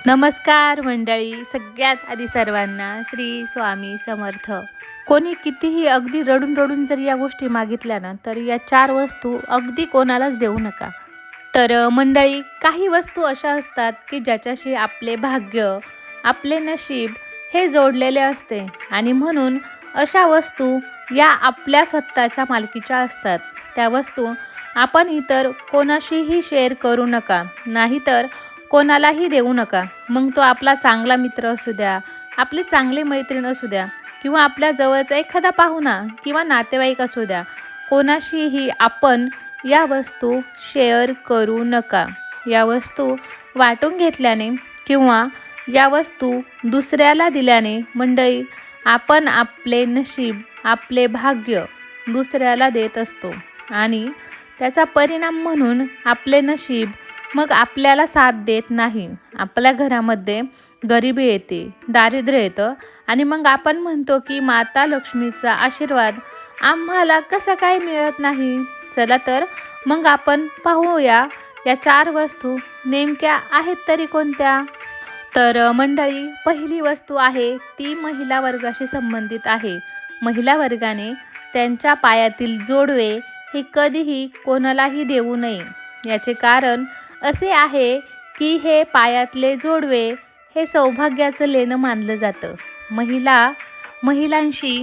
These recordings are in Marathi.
नमस्कार मंडळी, सगळ्यात आधी सर्वांना श्री स्वामी समर्थ. कोणी कितीही अगदी रडून रडून जर या गोष्टी मागितल्या ना, तर या 4 वस्तू अगदी कोणालाच देऊ नका. तर मंडळी, काही वस्तू अशा असतात की ज्याच्याशी आपले भाग्य, आपले नशीब हे जोडलेले असते आणि म्हणून अशा वस्तू या आपल्या स्वतःच्या मालकीच्या असतात. त्या वस्तू आपण इतर कोणाशीही शेअर करू नका, नाहीतर कोणालाही देऊ नका. मग तो आपला चांगला मित्र असू द्या, आपली चांगली मैत्रीण असू द्या किंवा आपल्या जवळचा एखादा पाहुणा किंवा नातेवाईक असू द्या, कोणाशीही आपण या वस्तू शेअर करू नका. या वस्तू वाटून घेतल्याने किंवा या वस्तू दुसऱ्याला दिल्याने मंडळी, आपण आपले नशीब, आपले भाग्य दुसऱ्याला देत असतो आणि त्याचा परिणाम म्हणून आपले नशीब मग आपल्याला साथ देत नाही. आपल्या घरामध्ये गरिबी येते, दारिद्र्य येतं आणि मग आपण म्हणतो की माता लक्ष्मीचा आशीर्वाद आम्हाला कसा काय मिळत नाही. चला तर मग आपण पाहूया या 4 वस्तू नेमक्या आहेत तरी कोणत्या. तर मंडळी, पहिली वस्तू आहे ती महिला वर्गाशी संबंधित आहे. महिला वर्गाने त्यांच्या पायातील जोडवे हे कधीही कोणालाही देऊ नये. याचे कारण असे आहे की हे पायातले जोडवे हे सौभाग्याचं लेणं मानलं जातं. महिलांशी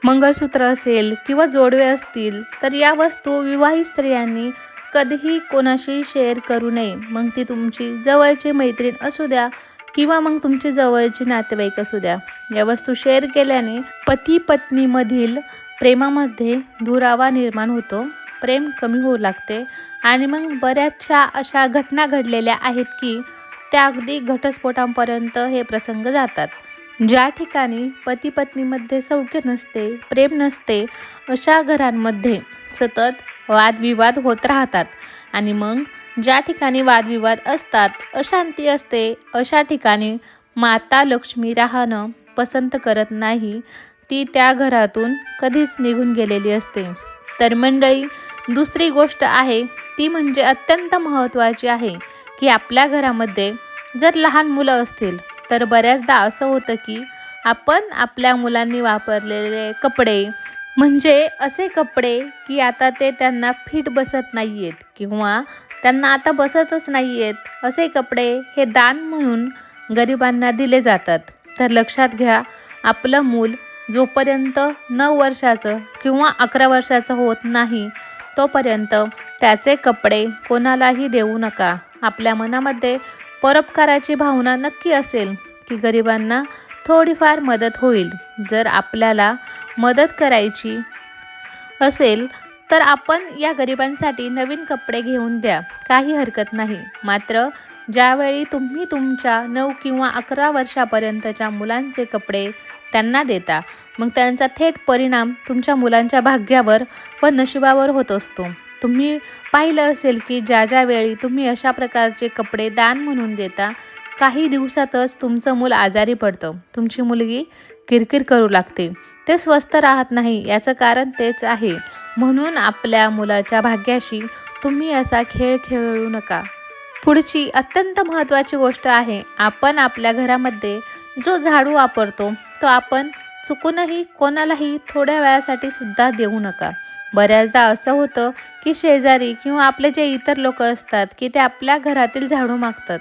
मंगळसूत्र असेल किंवा जोडवे असतील तर या वस्तू विवाहित स्त्रियांनी कधीही कोणाशी शेअर करू नये. मग ती तुमची जवळची मैत्रीण असू द्या किंवा मग तुमची जवळची नातेवाईक असू द्या. या वस्तू शेअर केल्याने पती पत्नीमधील प्रेमामध्ये दुरावा निर्माण होतो, प्रेम कमी होऊ लागते आणि मग बऱ्याचशा अशा घटना घडलेल्या आहेत की त्या अगदी घटस्फोटांपर्यंत हे प्रसंग जातात. ज्या ठिकाणी पती पत्नीमध्ये सौख्य नसते, प्रेम नसते, अशा घरांमध्ये सतत वादविवाद होत राहतात आणि मग ज्या ठिकाणी वादविवाद असतात, अशांती असते, अशा ठिकाणी माता लक्ष्मी राहणं पसंत करत नाही. ती त्या घरातून कधीच निघून गेलेली असते. तर मंडळी, दुसरी गोष्ट आहे ती म्हणजे अत्यंत महत्त्वाची आहे की आपल्या घरामध्ये जर लहान मुलं असतील तर बऱ्याचदा असं होतं की आपण आपल्या मुलांनी वापरलेले कपडे, म्हणजे असे कपडे की आता ते त्यांना फिट बसत नाही आहेत किंवा त्यांना आता बसतच नाही आहेत, असे कपडे हे दान म्हणून गरिबांना दिले जातात. तर लक्षात घ्या, आपलं मूल जोपर्यंत 9 वर्षाचं किंवा 11 वर्षाचं होत नाही तोपर्यंत त्याचे कपडे कोणालाही देऊ नका. आपल्या मनामध्ये परोपकाराची भावना नक्की असेल की गरिबांना थोडीफार मदत होईल. जर आपल्याला मदत करायची असेल तर आपण या गरिबांसाठी नवीन कपडे घेऊन द्या, काही हरकत नाही. मात्र ज्यावेळी तुम्ही तुमच्या 9 किंवा 11 वर्षापर्यंतच्या मुलांचे कपडे त्यांना देता, मग त्यांचा थेट परिणाम तुमच्या मुलांच्या भाग्यावर व नशिबावर होत असतो. तुम्ही पाहिलं असेल की ज्या वेळी तुम्ही अशा प्रकारचे कपडे दान म्हणून देता, काही दिवसातच तुमचं मूल आजारी पडतं, तुमची मुलगी किरकिर करू लागते, ते स्वस्थ राहत नाही. याचं कारण तेच आहे. म्हणून आपल्या मुलाच्या भाग्याशी तुम्ही असा खेळ खेळू नका. पुढची अत्यंत महत्त्वाची गोष्ट आहे, आपण आपल्या घरामध्ये जो झाडू वापरतो तो आपण चुकूनही कोणालाही थोड्या वेळासाठी सुद्धा देऊ नका. बऱ्याचदा असं होतं की शेजारी किंवा आपले जे इतर लोक असतात की ते आपल्या घरातील झाडू मागतात,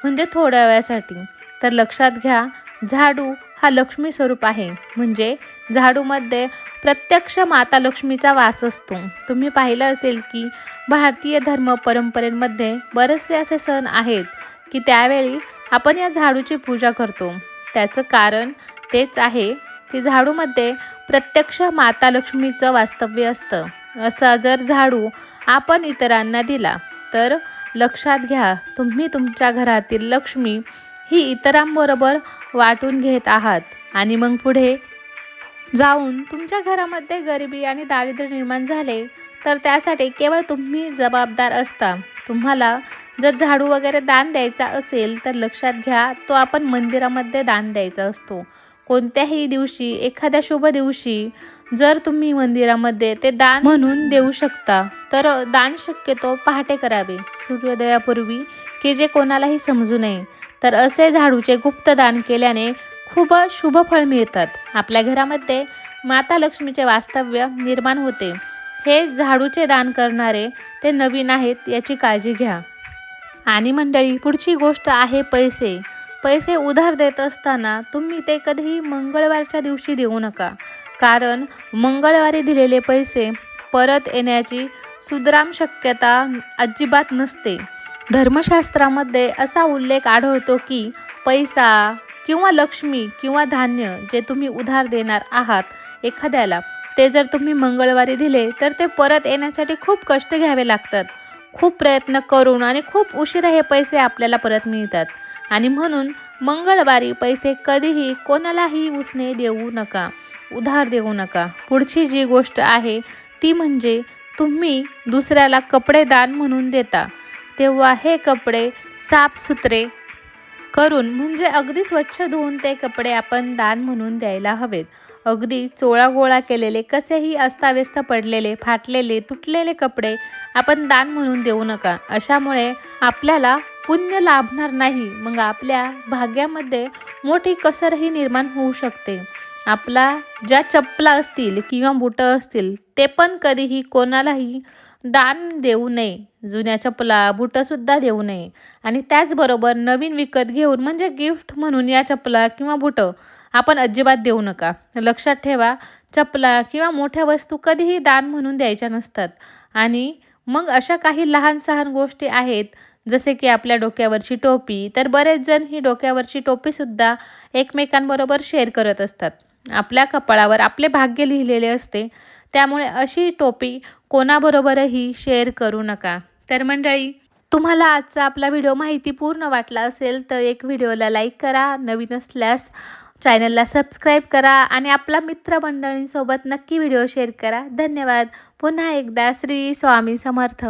म्हणजे थोड्या वेळासाठी. तर लक्षात घ्या, झाडू हा लक्ष्मी स्वरूप आहे, म्हणजे झाडूमध्ये प्रत्यक्ष माता लक्ष्मीचा वास असतो. तुम्ही पाहिलं असेल की भारतीय धर्म परंपरेमध्ये बरेचसे असे सण आहेत की त्यावेळी आपण या झाडूची पूजा करतो. त्याचं कारण तेच आहे की झाडूमध्ये प्रत्यक्ष माता लक्ष्मीचं वास्तव्य असतं. असा जर झाडू आपण इतरांना दिला तर लक्षात घ्या, तुम्ही तुमच्या घरातील लक्ष्मी ही इतरांबरोबर वाटून घेत आहात आणि मग पुढे जाऊन तुमच्या घरामध्ये गरिबी आणि दारिद्र्य निर्माण झाले तर त्यासाठी केवळ तुम्ही जबाबदार असता. तुम्हाला जर झाडू वगैरे दान द्यायचा असेल तर लक्षात घ्या, तो आपण मंदिरामध्ये दान द्यायचा असतो. कोणत्याही दिवशी, एखाद्या शुभ दिवशी जर तुम्ही मंदिरामध्ये ते दान म्हणून देऊ शकता तर दान शक्यतो पहाटे करावे, सूर्योदयापूर्वी, की जे कोणालाही समजू नये. तर असे झाडूचे गुप्त दान केल्याने खूप शुभ फळ मिळतात. आपल्या घरामध्ये माता लक्ष्मीचे वास्तव्य निर्माण होते. हे झाडूचे दान करणारे ते नवीन आहेत याची काळजी घ्या. आणि मंडळी, पुढची गोष्ट आहे पैसे. पैसे उधार देत असताना तुम्ही ते कधीही मंगळवारच्या दिवशी देऊ नका, कारण मंगळवारी दिलेले पैसे परत येण्याची सुद्राम शक्यता अजिबात नसते. धर्मशास्त्रामध्ये असा उल्लेख आढळतो की पैसा किंवा लक्ष्मी किंवा धान्य जे तुम्ही उधार देणार आहात एखाद्याला, ते जर तुम्ही मंगळवारी दिले तर ते परत येण्यासाठी खूप कष्ट घ्यावे लागतात. खूप प्रयत्न करून आणि खूप उशिरा हे पैसे आपल्याला परत मिळतात. आणि म्हणून मंगळवारी पैसे कधीही कोणालाही उसने देऊ नका, उधार देऊ नका. पुढची जी गोष्ट आहे ती म्हणजे तुम्ही दुसऱ्याला कपडे दान म्हणून देता, तेव्हा हे कपडे साफसुथरे करून म्हणजे अगदी स्वच्छ धुवून ते कपडे आपण दान म्हणून द्यायला हवेत. अगदी चोळागोळा केलेले, कसेही अस्ताव्यस्त पडलेले, फाटलेले, तुटलेले कपडे आपण दान म्हणून देऊ नका. अशामुळे आपल्याला पुण्य लाभणार नाही, मग आपल्या भाग्यामध्ये मोठी कसरही निर्माण होऊ शकते. आपला ज्या चपला असतील किंवा बुटं असतील ते पण कधीही कोणालाही दान देऊ नये. जुन्या चपला बुटंसुद्धा देऊ नये. आणि त्याचबरोबर नवीन विकत घेऊन म्हणजे गिफ्ट म्हणून या चपला किंवा बुटं आपण अजिबात देऊ नका. लक्षात ठेवा, चपला किंवा मोठ्या वस्तू कधीही दान म्हणून द्यायच्या नसतात. आणि मग अशा काही लहान सहान गोष्टी आहेत, जसे की आपल्या डोक्यावरची टोपी. तर बरेच जण ही डोक्यावरची टोपीसुद्धा एकमेकांबरोबर शेअर करत असतात. आपल्या कपाळावर आपले भाग्य लिहिलेले असते, त्यामुळे अशी टोपी कोणाबरोबरही शेअर करू नका. तर मंडळी, तुम्हाला आजचा आपला व्हिडिओ माहितीपूर्ण वाटला असेल तर एक व्हिडिओला लाईक करा, नवीन असल्यास चॅनलला सबस्क्राईब करा आणि आपल्या मित्रमंडळींसोबत नक्की व्हिडिओ शेअर करा. धन्यवाद. पुन्हा एकदा श्री स्वामी समर्थ.